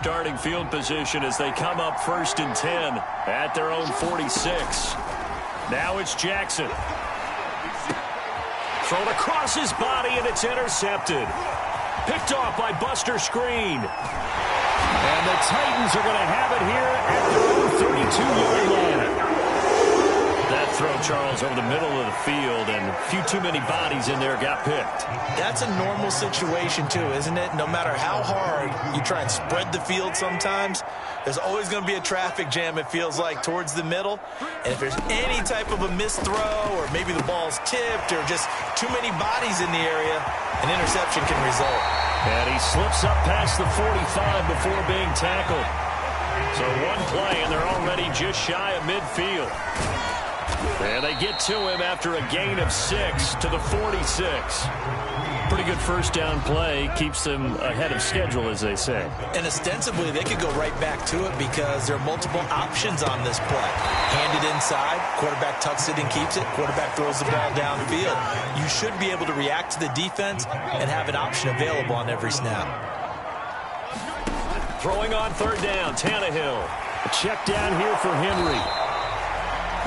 Starting field position as they come up 1st and 10 at their own 46. Now it's Jackson. Thrown across his body, and it's intercepted. Picked off by Buster Screen. And the Titans are going to have it here at their own 32-yard line. That throw, Charles, over the middle of the field, and a few too many bodies in there got picked. That's a normal situation, too, isn't it? No matter how hard you try and spread the field sometimes, there's always going to be a traffic jam, it feels like, towards the middle. And if there's any type of a missed throw, or maybe the ball's tipped, or just too many bodies in the area, an interception can result. And he slips up past the 45 before being tackled. So one play, and they're already just shy of midfield. And they get to him after a gain of 6 to the 46. Pretty good first down play. Keeps them ahead of schedule, as they say. And ostensibly, they could go right back to it because there are multiple options on this play. Handed inside, quarterback tucks it and keeps it. Quarterback throws the ball downfield. You should be able to react to the defense and have an option available on every snap. Throwing on 3rd down, Tannehill. A check down here for Henry.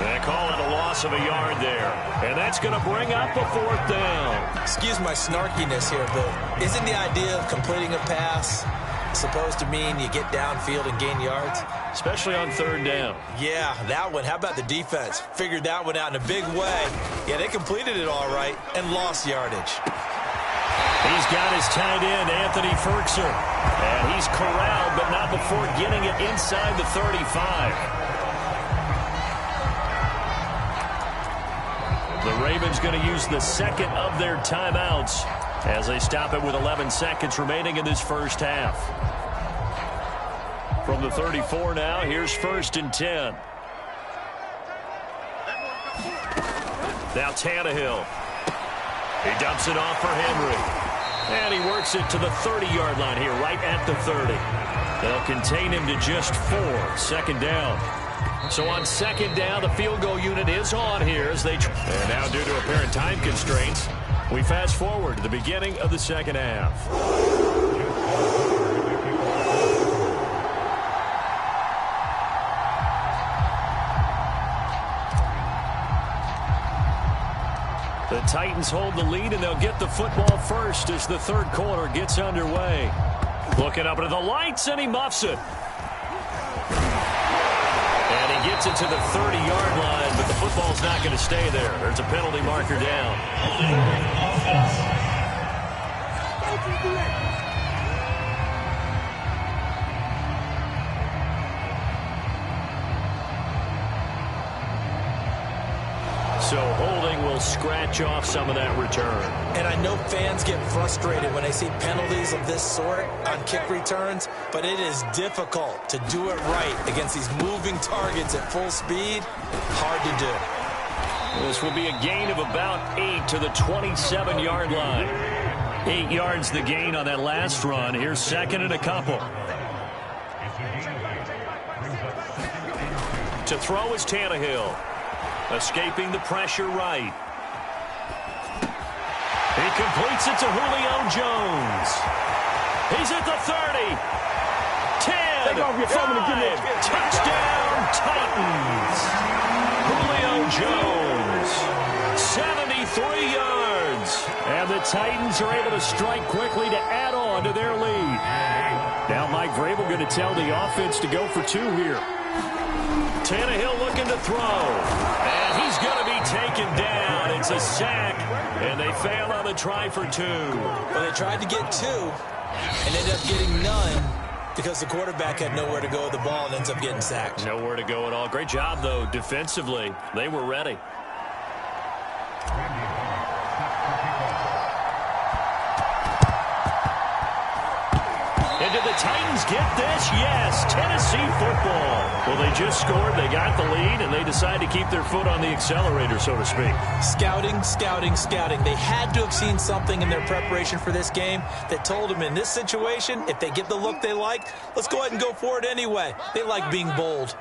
They call it a loss of a yard there. And that's going to bring up a 4th down. Excuse my snarkiness here, but isn't the idea of completing a pass supposed to mean you get downfield and gain yards? Especially on 3rd down. Yeah, that one. How about the defense? Figured that one out in a big way. Yeah, they completed it all right and lost yardage. He's got his tight end, Anthony Ferkser. And he's corralled, but not before getting it inside the 35. The Ravens going to use the second of their timeouts as they stop it with 11 seconds remaining in this first half. From the 34 now, here's 1st and 10. Now Tannehill. He dumps it off for Henry. And he works it to the 30-yard line here, right at the 30. They'll contain him to just 4. 2nd down. So on 2nd down, the field goal unit is on here as they... And now due to apparent time constraints, we fast forward to the beginning of the 2nd half. The Titans hold the lead, and they'll get the football first as the 3rd quarter gets underway. Looking up into the lights, and he muffs it. And he gets it to the 30-yard line, but the football's not going to stay there. There's a penalty marker down. So holding will scratch off some of that return. And I know fans get frustrated when they see penalties of this sort on kick returns, but it is difficult to do it right against these moving targets at full speed. Hard to do. This will be a gain of about 8 to the 27-yard line. 8 yards the gain on that last run. Here's 2nd and a couple. To throw is Tannehill. Escaping the pressure right. He completes it to Julio Jones. He's at the 30. 10, 5, touchdown Titans. Julio Jones, 73 yards. And the Titans are able to strike quickly to add on to their lead. Now Mike Vrabel going to tell the offense to go for 2 here. Tannehill looking to throw. And he's going to be taken down. It's a sack. And they fail on the try for 2. Well, they tried to get 2 and ended up getting none because the quarterback had nowhere to go with the ball and ends up getting sacked. Nowhere to go at all. Great job, though, defensively. They were ready. And did the Titans get this? Yes, Tennessee football. Well, they just scored, they got the lead, and they decide to keep their foot on the accelerator, so to speak. Scouting, scouting, scouting. They had to have seen something in their preparation for this game that told them in this situation, if they get the look they like, let's go ahead and go for it anyway. They like being bold.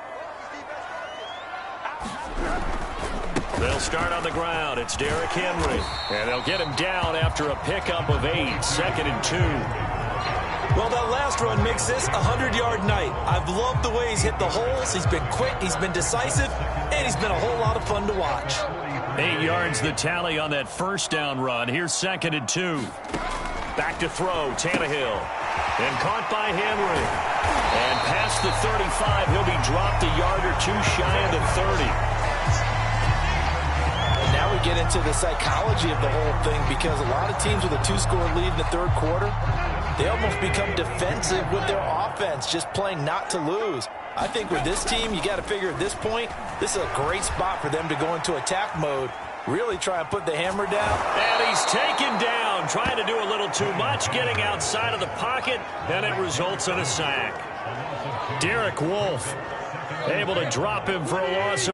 They'll start on the ground. It's Derrick Henry. And they'll get him down after a pickup of 8. 2nd and 2. Well, that last run makes this a 100-yard night. I've loved the way he's hit the holes. He's been quick, he's been decisive, and he's been a whole lot of fun to watch. 8 yards the tally on that first down run. Here's 2nd and 2. Back to throw, Tannehill. And caught by Henry. And past the 35, he'll be dropped a yard or two shy of the 30. Now we get into the psychology of the whole thing, because a lot of teams with a 2-score lead in the third quarter, they almost become defensive with their offense, just playing not to lose. I think with this team, you got to figure at this point, this is a great spot for them to go into attack mode, really try and put the hammer down. And he's taken down, trying to do a little too much, getting outside of the pocket, and it results in a sack. Derek Wolfe able to drop him for a loss of